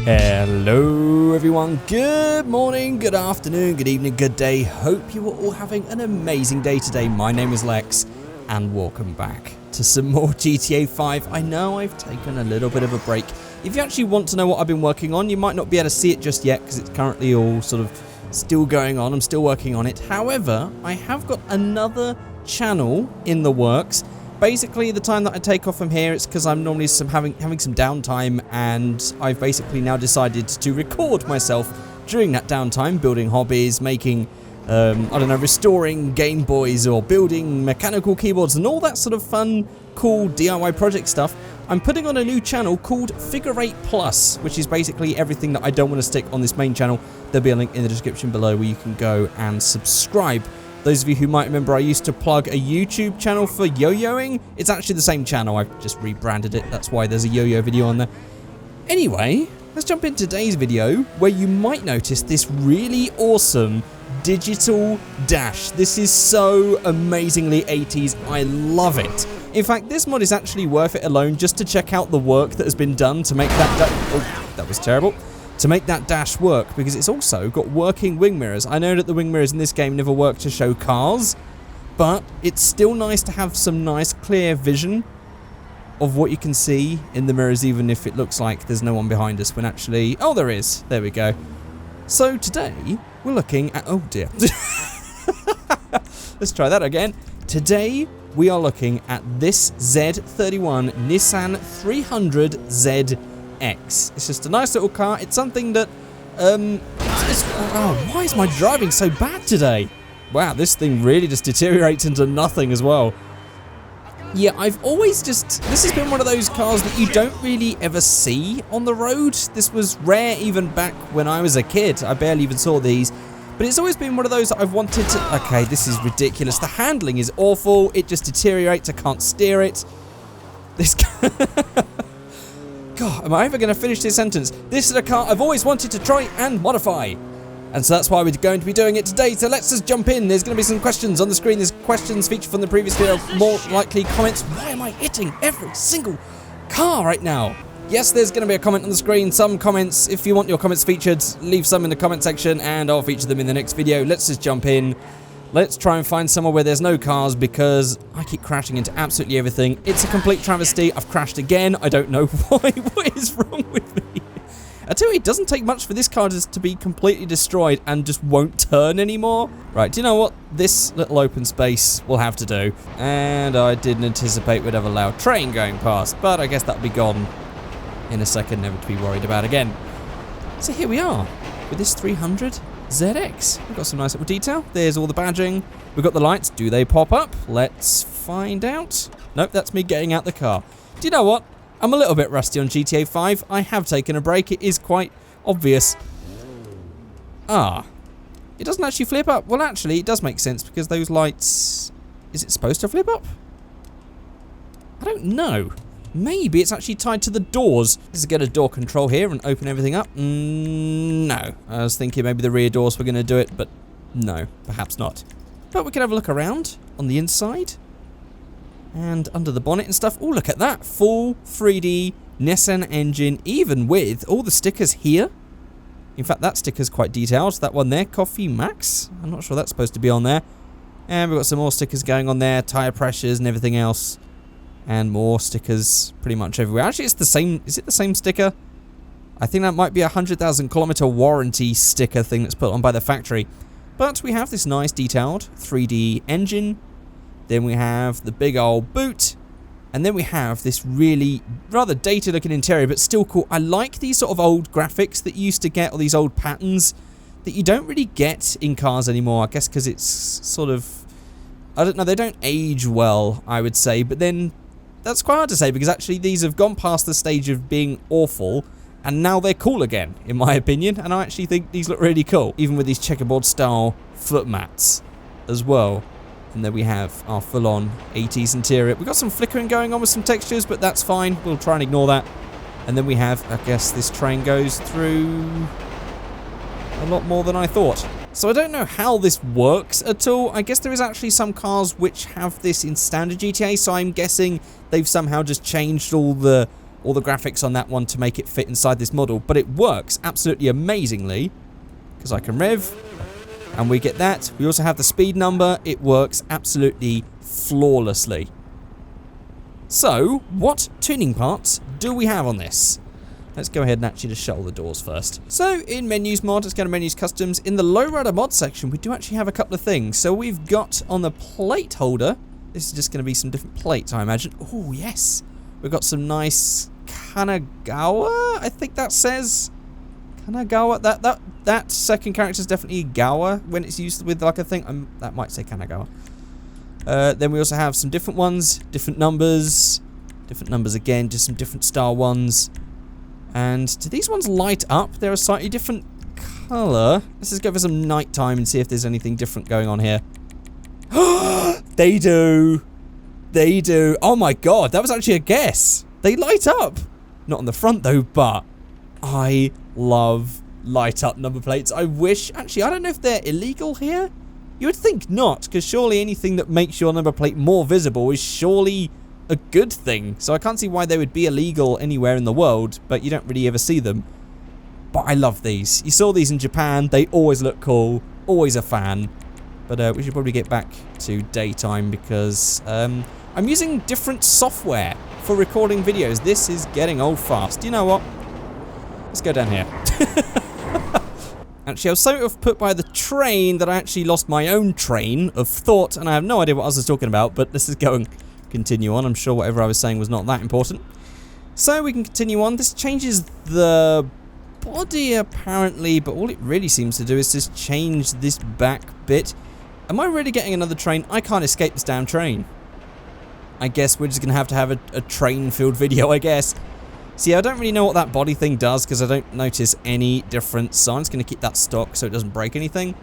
Hello everyone, good morning, good afternoon, good evening, good day. Hope you are all having an amazing day today. My name is Lex and welcome back to some more GTA 5. I know I've taken a little bit of a break. If you actually want to know what I've been working on, you might not be able to see it just yet because it's currently all sort of still going on. I'm still working on it. However, I have got another channel in the works. Basically, the time that I take off from here, it's because I'm normally having some downtime, and I've basically now decided to record myself during that downtime, building hobbies, making, I don't know, restoring Game Boys or building mechanical keyboards and all that sort of fun, cool DIY project stuff. I'm putting on a new channel called Figureight Plus, which is basically everything that I don't want to stick on this main channel. There'll be a link in the description below where you can go and subscribe. Those of you who might remember, I used to plug a YouTube channel for yo-yoing. It's actually the same channel, I've just rebranded it. That's why there's a yo-yo video on there. Anyway, let's jump into today's video, where you might notice this really awesome digital dash. This is so amazingly 80s, I love it. In fact, this mod is actually worth it alone just to check out the work that has been done to make that oh, that was terrible. To make that dash work, because it's also got working wing mirrors. I know that the wing mirrors in this game never work to show cars, but it's still nice to have some nice clear vision of what you can see in the mirrors, even if it looks like there's no one behind us when actually... Oh, there is. There we go. So today, we're looking at... Oh dear. Let's try that again. Today, we are looking at this Z31 Nissan 300Z X. It's just a nice little car. It's something that, oh, why is my driving so bad today? Wow, this thing really just deteriorates into nothing as well. Yeah, I've always just, this has been one of those cars that you don't really ever see on the road. This was rare even back when I was a kid. I barely even saw these. But it's always been one of those that I've wanted to, okay, this is ridiculous. The handling is awful. It just deteriorates. I can't steer it. This God, am I ever going to finish this sentence? This is a car I've always wanted to try and modify. And so that's why we're going to be doing it today. So let's just jump in. There's going to be some questions on the screen. There's questions featured from the previous video. More likely comments. Why am I hitting every single car right now? Yes, there's going to be a comment on the screen. Some comments. If you want your comments featured, leave some in the comment section and I'll feature them in the next video. Let's just jump in. Let's try and find somewhere where there's no cars because I keep crashing into absolutely everything. It's a complete travesty. I've crashed again. I don't know why. What is wrong with me? I tell you, it doesn't take much for this car just to be completely destroyed and just won't turn anymore. Right, do you know what? This little open space will have to do. And I didn't anticipate we'd have a loud train going past, but I guess that'll be gone in a second, never to be worried about again. So here we are with this 300ZX. We've got some nice little detail. There's all the badging. We've got the lights. Do they pop up? Let's find out. Nope, that's me getting out the car. Do you know what? I'm a little bit rusty on GTA 5. I have taken a break. It is quite obvious. Ah. It doesn't actually flip up. Well, actually, it does make sense because those lights... Is it supposed to flip up? I don't know. Maybe it's actually tied to the doors. Let's get a door control here and open everything up. No. I was thinking maybe the rear doors were going to do it, but no, perhaps not. But we can have a look around on the inside. And under the bonnet and stuff. Oh, look at that. Full 3D Nissan engine, even with all the stickers here. In fact, that sticker's quite detailed. That one there, Coffee Max. I'm not sure that's supposed to be on there. And we've got some more stickers going on there. Tire pressures and everything else. And more stickers pretty much everywhere. Actually, it's the same. Is it the same sticker? I think that might be a 100,000 kilometer warranty sticker thing that's put on by the factory. But we have this nice detailed 3D engine. Then we have the big old boot. And then we have this really rather dated looking interior, but still cool. I like these sort of old graphics that you used to get, or these old patterns that you don't really get in cars anymore. I guess because it's sort of, I don't know, they don't age well, I would say. But then that's quite hard to say because actually these have gone past the stage of being awful and now they're cool again, in my opinion. And I actually think these look really cool, even with these checkerboard style foot mats as well. And there we have our full-on 80s interior. We've got some flickering going on with some textures, but that's fine. We'll try and ignore that. And then we have, I guess this train goes through a lot more than I thought. So I don't know how this works at all. I guess there is actually some cars which have this in standard GTA, so I'm guessing they've somehow just changed all the all the graphics on that one to make it fit inside this model, but it works absolutely amazingly because I can rev and we get that. We also have the speed number. It works absolutely flawlessly. So, what tuning parts do we have on this? Let's go ahead and actually just shut all the doors first. So, in menus mod, let's go to menus customs. In the lowrider mod section, we do actually have a couple of things. So, we've got on the plate holder, this is just going to be some different plates, I imagine. Oh, yes. We've got some nice Kanagawa, I think that says. Kanagawa. That second character is definitely Gawa when it's used with like a thing. That might say Kanagawa. Then we also have some different ones, different numbers again, just some different style ones. And do these ones light up? They're a slightly different colour. Let's just go for some nighttime and see if there's anything different going on here. They do. They do. Oh my god, that was actually a guess. They light up. Not on the front though, but I love light up number plates. I wish, actually, I don't know if they're illegal here. You would think not, because surely anything that makes your number plate more visible is surely a good thing. So I can't see why they would be illegal anywhere in the world, but you don't really ever see them. But I love these. You saw these in Japan. They always look cool. Always a fan. But we should probably get back to daytime because I'm using different software for recording videos. This is getting old fast. You know what? Let's go down here. Actually, I was so put by the train that I actually lost my own train of thought, and I have no idea what I was talking about, but let's just go and continue on. I'm sure whatever I was saying was not that important. So we can continue on. This changes the body, apparently, but all it really seems to do is just change this back bit. Am I really getting another train? I can't escape this damn train. I guess we're just going to have a train-filled video, I guess. See, I don't really know what that body thing does because I don't notice any difference. So I'm just going to keep that stock so it doesn't break anything.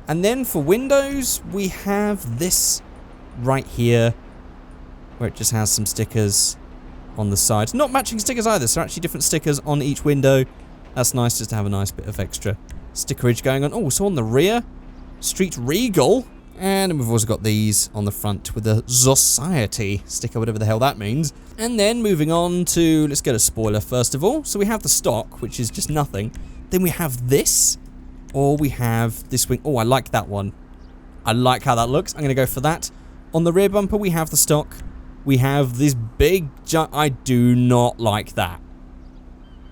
And then for windows, we have this right here where it just has some stickers on the side. Not matching stickers either, so actually different stickers on each window. That's nice just to have a nice bit of extra stickerage going on. Oh, so on the rear, Street Regal. And we've also got these on the front with the Society sticker, whatever the hell that means. And then moving on to, let's go to spoiler first of all. So we have the stock, which is just nothing. Then we have this, or we have this wing. Oh, I like that one. I like how that looks. I'm going to go for that. On the rear bumper, we have the stock. We have this big jump. I do not like that.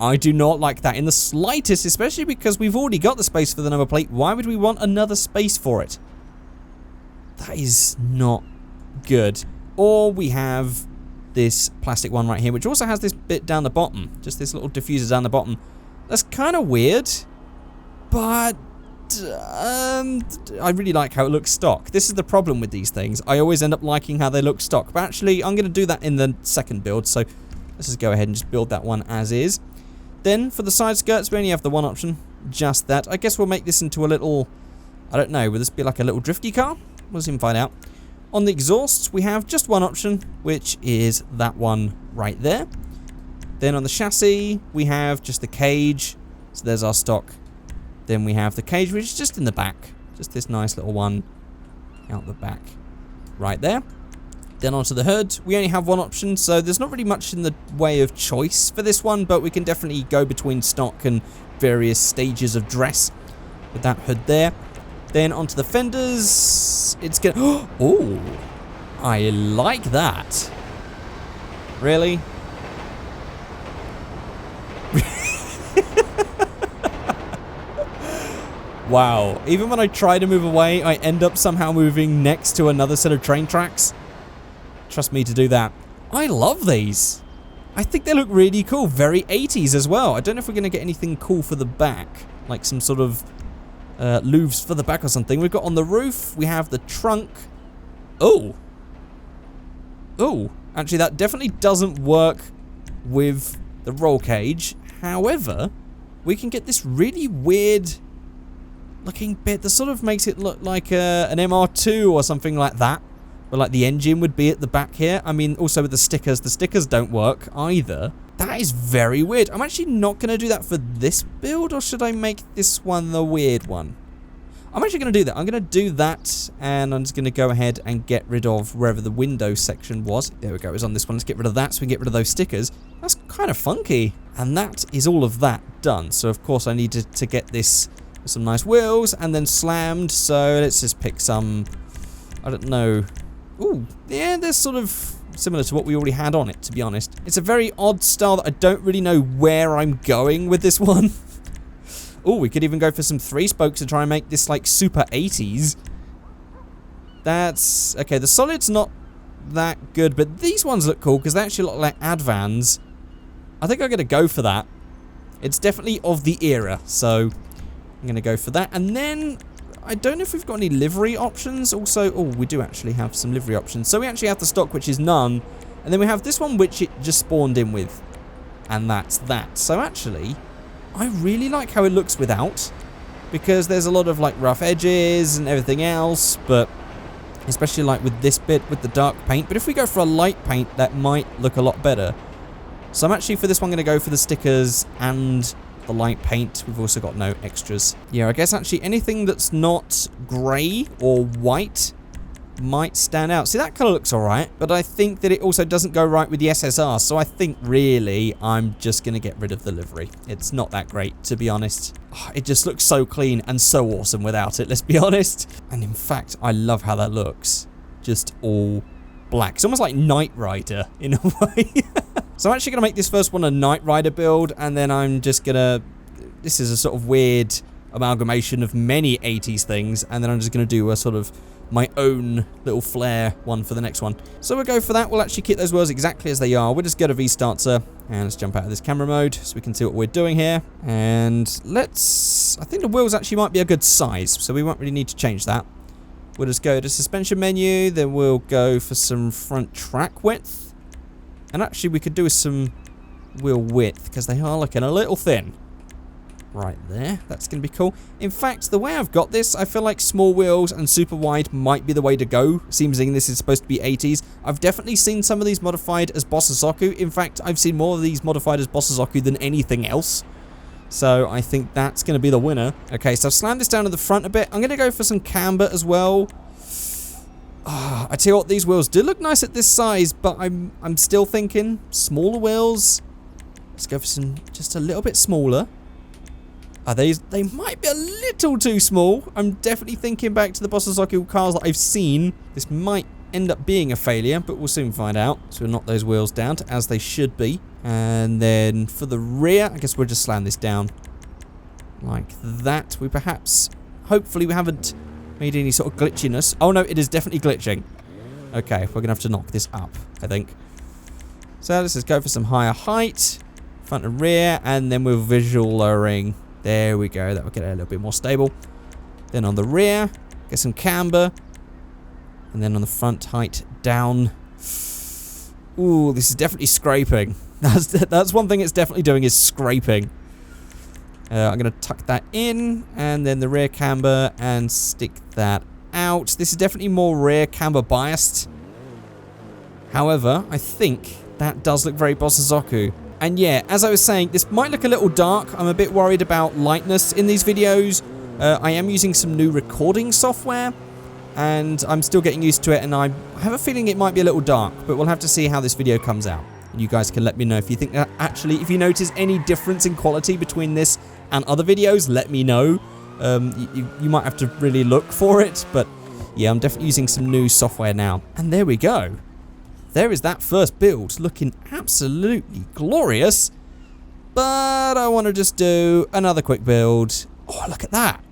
I do not like that in the slightest, especially because we've already got the space for the number plate. Why would we want another space for it? That is not good. Or we have this plastic one right here, which also has this bit down the bottom. Just this little diffuser down the bottom. That's kind of weird. But I really like how it looks stock. This is the problem with these things. I always end up liking how they look stock. But actually, I'm going to do that in the second build. So let's just go ahead and just build that one as is. Then for the side skirts, we only have the one option. Just that. I guess we'll make this into a little, I don't know, will this be like a little drifty car? We'll soon find out. On the exhausts, we have just one option, which is that one right there. Then on the chassis, we have just the cage. So there's our stock. Then we have the cage, which is just in the back. Just this nice little one out the back right there. Then onto the hood, we only have one option, so there's not really much in the way of choice for this one, but we can definitely go between stock and various stages of dress with that hood there. Then onto the fenders, it's gonna... Oh, I like that. Really? Wow, even when I try to move away, I end up somehow moving next to another set of train tracks. Trust me to do that. I love these. I think they look really cool. Very 80s as well. I don't know if we're going to get anything cool for the back. Like some sort of louvres for the back or something. We've got on the roof, we have the trunk. Oh. Oh. Actually, that definitely doesn't work with the roll cage. However, we can get this really weird looking bit that sort of makes it look like an MR2 or something like that. But like the engine would be at the back here. I mean, also with the stickers don't work either. That is very weird. I'm actually not going to do that for this build, or should I make this one the weird one? I'm actually going to do that. I'm going to do that, and I'm just going to go ahead and get rid of wherever the window section was. There we go. It was on this one. Let's get rid of that so we can get rid of those stickers. That's kind of funky. And that is all of that done. So, of course, I needed to get this with some nice wheels and then slammed. So, let's just pick some, I don't know. Ooh, yeah, they're sort of similar to what we already had on it, to be honest. It's a very odd style that I don't really know where I'm going with this one. Oh, we could even go for some 3 spokes to try and make this like super 80s. That's okay. The solid's not that good, but these ones look cool because they actually look like Advans. I think I'm going to go for that. It's definitely of the era, so I'm going to go for that. And then I don't know if we've got any livery options. Also, oh, we do actually have some livery options. So we actually have the stock, which is none, and then we have this one, which it just spawned in with, and that's that. So actually, I really like how it looks without, because there's a lot of like rough edges and everything else, but especially like with this bit with the dark paint. But if we go for a light paint, that might look a lot better. So I'm actually for this one going to go for the stickers and the light paint. We've also got no extras. Yeah, I guess actually anything that's not grey or white might stand out. See, that colour looks alright, but I think that it also doesn't go right with the SSR, so I think really I'm just going to get rid of the livery. It's not that great, to be honest. Oh, it just looks so clean and so awesome without it, let's be honest. And in fact, I love how that looks. Just all black. It's almost like Knight Rider in a way. So I'm actually going to make this first one a Knight Rider build, and then I'm just going to... This is a sort of weird amalgamation of many 80s things, and then I'm just going to do a sort of my own little flair one for the next one. So we'll go for that. We'll actually keep those wheels exactly as they are. We'll just go to V-Starter, and let's jump out of this camera mode so we can see what we're doing here. And let's... I think the wheels actually might be a good size, so we won't really need to change that. We'll just go to suspension menu, then we'll go for some front track width. And actually we could do with some wheel width, because they are looking a little thin. Right there, that's going to be cool. In fact, the way I've got this, I feel like small wheels and super wide might be the way to go, seeing this is supposed to be 80s. I've definitely seen some of these modified as Bossasoku. In fact, I've seen more of these modified as Bossasoku than anything else. So I think that's going to be the winner. Okay, so I've slammed this down to the front a bit. I'm going to go for some camber as well. Oh, I tell you what, these wheels do look nice at this size, but I'm still thinking smaller wheels. Let's go for some just a little bit smaller. They might be a little too small. I'm definitely thinking back to the Bossasoku cars that I've seen. This might end up being a failure, but we'll soon find out. So we'll knock those wheels down to as they should be. And then for the rear, I guess we'll just slam this down like that. We perhaps, hopefully we haven't made any sort of glitchiness. Oh no, it is definitely glitching. Okay, we're going to have to knock this up, I think. So let's just go for some higher height, front and rear, and then we're visual lowering. There we go, that will get it a little bit more stable. Then on the rear, get some camber. And then on the front, height down. Ooh, this is definitely scraping. That's one thing it's definitely doing, is scraping. I'm going to tuck that in, and then the rear camber, and stick that out. This is definitely more rear camber biased. However, I think that does look very Bossasoku. And yeah, as I was saying, this might look a little dark. I'm a bit worried about lightness in these videos. I am using some new recording software, and I'm still getting used to it, and I have a feeling it might be a little dark, but we'll have to see how this video comes out. You guys can let me know if you think that actually, if you notice any difference in quality between this and other videos, let me know. You might have to really look for it, but yeah, I'm definitely using some new software now. And there we go. There is that first build, looking absolutely glorious. But I want to just do another quick build. Oh, look at that.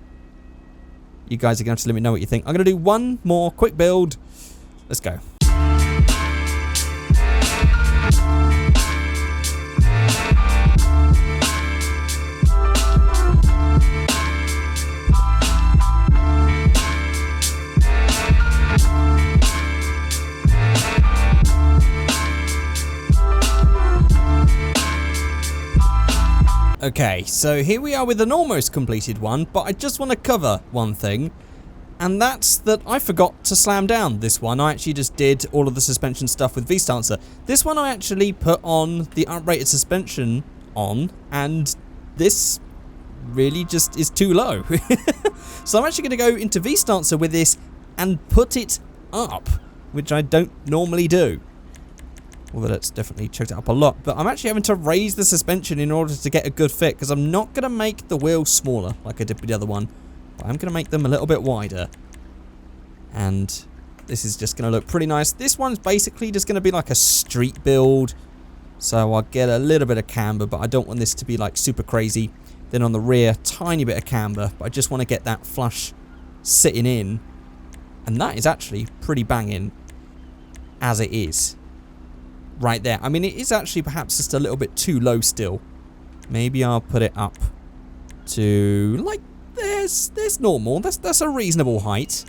You guys are going to have to let me know what you think. I'm going to do one more quick build. Let's go. Okay, so here we are with an almost completed one, but I just want to cover one thing, and that's that I forgot to slam down this one. I actually just did all of the suspension stuff with V-Stancer. This one I actually put on the uprated suspension on, and this really just is too low. So I'm actually going to go into V-Stancer with this and put it up, which I don't normally do. Although that's definitely choked it up a lot. But I'm actually having to raise the suspension in order to get a good fit, because I'm not going to make the wheels smaller like I did with the other one. But I'm going to make them a little bit wider. And this is just going to look pretty nice. This one's basically just going to be like a street build. So I'll get a little bit of camber, but I don't want this to be like super crazy. Then on the rear, tiny bit of camber. But I just want to get that flush sitting in. And that is actually pretty banging as it is. Right there. I mean, it is actually perhaps just a little bit too low still. Maybe I'll put it up to like there's normal. That's a reasonable height.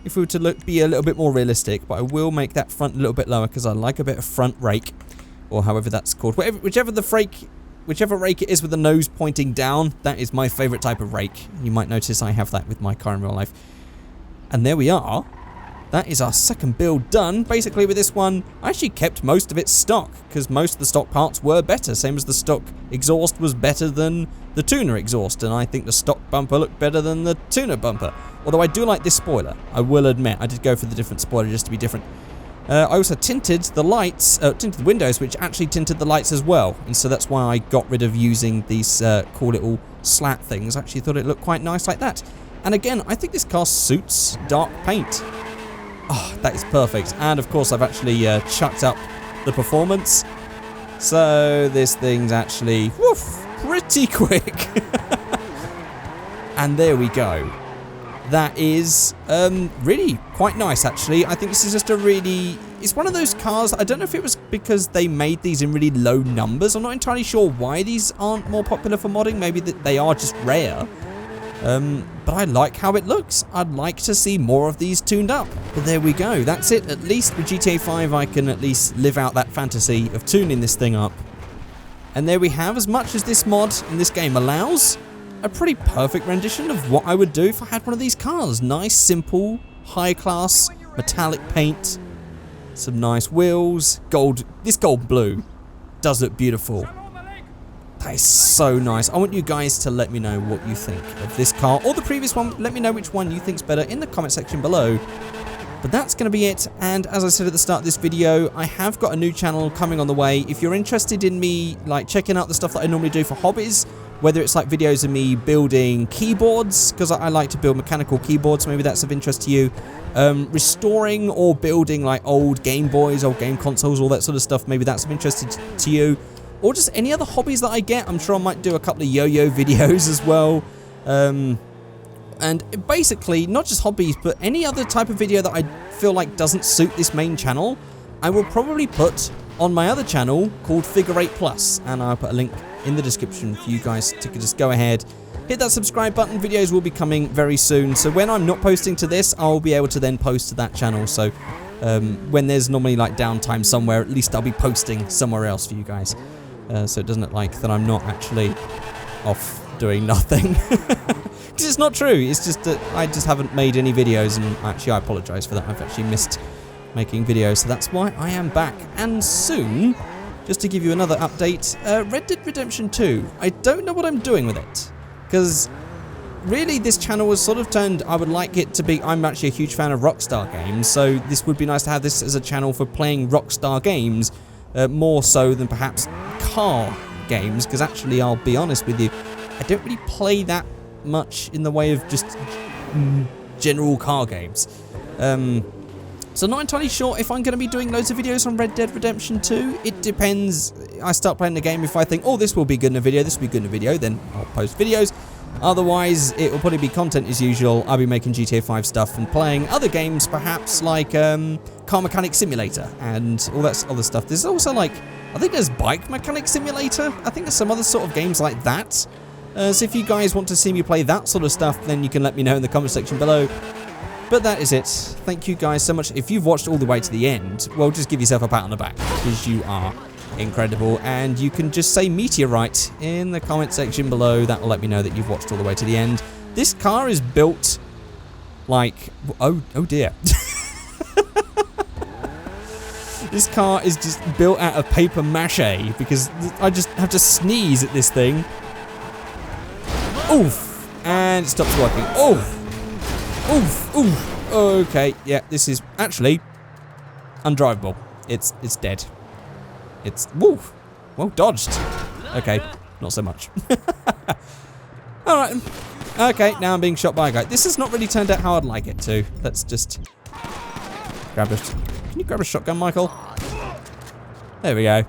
If we were to be a little bit more realistic, but I will make that front a little bit lower because I like a bit of front rake, or however that's called. Whichever rake it is with the nose pointing down, that is my favourite type of rake. You might notice I have that with my car in real life. And there we are. That is our second build done. Basically with this one, I actually kept most of it stock, because most of the stock parts were better, same as the stock exhaust was better than the tuner exhaust, and I think the stock bumper looked better than the tuner bumper. Although I do like this spoiler, I will admit. I did go for the different spoiler just to be different. I also tinted the lights, tinted the windows, which actually tinted the lights as well, and so that's why I got rid of using these cool little slat things. I actually thought it looked quite nice like that. And again, I think this car suits dark paint. Oh, that is perfect. And of course I've actually chucked up the performance. So this thing's actually pretty quick. And there we go. That is really quite nice actually. I think this is just it's one of those cars, I don't know if it was because they made these in really low numbers. I'm not entirely sure why these aren't more popular for modding. Maybe that they are just rare. But I like how it looks. I'd like to see more of these tuned up. But there we go. That's it. At least with GTA 5 I can at least live out that fantasy of tuning this thing up. And there we have, as much as this mod in this game allows, a pretty perfect rendition of what I would do if I had one of these cars. Nice, simple, high class, metallic paint, some nice wheels, gold. This gold blue does look beautiful. That is so nice. I want you guys to let me know what you think of this car or the previous one. Let me know which one you think's better in the comment section below. But that's going to be it. And as I said at the start of this video, I have got a new channel coming on the way. If you're interested in me like checking out the stuff that I normally do for hobbies, whether it's like videos of me building keyboards, because I like to build mechanical keyboards, maybe that's of interest to you. Restoring or building like old Game Boys, old game consoles, all that sort of stuff, maybe that's of interest to you. Or just any other hobbies that I get. I'm sure I might do a couple of yo-yo videos as well. And basically, not just hobbies, but any other type of video that I feel like doesn't suit this main channel, I will probably put on my other channel called Figureight Plus. And I'll put a link in the description for you guys to just go ahead, hit that subscribe button. Videos will be coming very soon. So when I'm not posting to this, I'll be able to then post to that channel. So when there's normally like downtime somewhere, at least I'll be posting somewhere else for you guys. So it doesn't look like that I'm not actually off doing nothing. Because it's not true. It's just that I just haven't made any videos, and actually I apologise for that. I've actually missed making videos, so that's why I am back. And soon, just to give you another update, Red Dead Redemption 2. I don't know what I'm doing with it, because really this channel was sort of turned, I would like it to be, I'm actually a huge fan of Rockstar games, so this would be nice to have this as a channel for playing Rockstar games, more so than perhaps car games, because actually I'll be honest with you, I don't really play that much in the way of just general car games. So not entirely sure if I'm going to be doing loads of videos on Red Dead Redemption 2. It depends. I start playing the game, if I think, oh, this will be good in a video, this will be good in a video, then I'll post videos. Otherwise, it will probably be content as usual. I'll be making GTA 5 stuff and playing other games, perhaps like Car Mechanic Simulator and all that other stuff. There's also like, I think there's Bike Mechanic Simulator. I think there's some other sort of games like that. So if you guys want to see me play that sort of stuff, then you can let me know in the comment section below. But that is it. Thank you guys so much. If you've watched all the way to the end, well, just give yourself a pat on the back, because you are incredible. And you can just say meteorite in the comment section below. That will let me know that you've watched all the way to the end. This car is built like, oh dear. This car is just built out of paper mache, because I just have to sneeze at this thing. Oof. And it stops working. Oof. Oof. Oof. Okay. Yeah, this is actually undrivable. It's dead. It's... Woof. Well dodged. Okay. Not so much. Alright. Okay, now I'm being shot by a guy. This has not really turned out how I'd like it to. Let's just grab a... Can you grab a shotgun, Michael? There we go.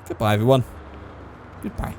Goodbye, everyone. Goodbye.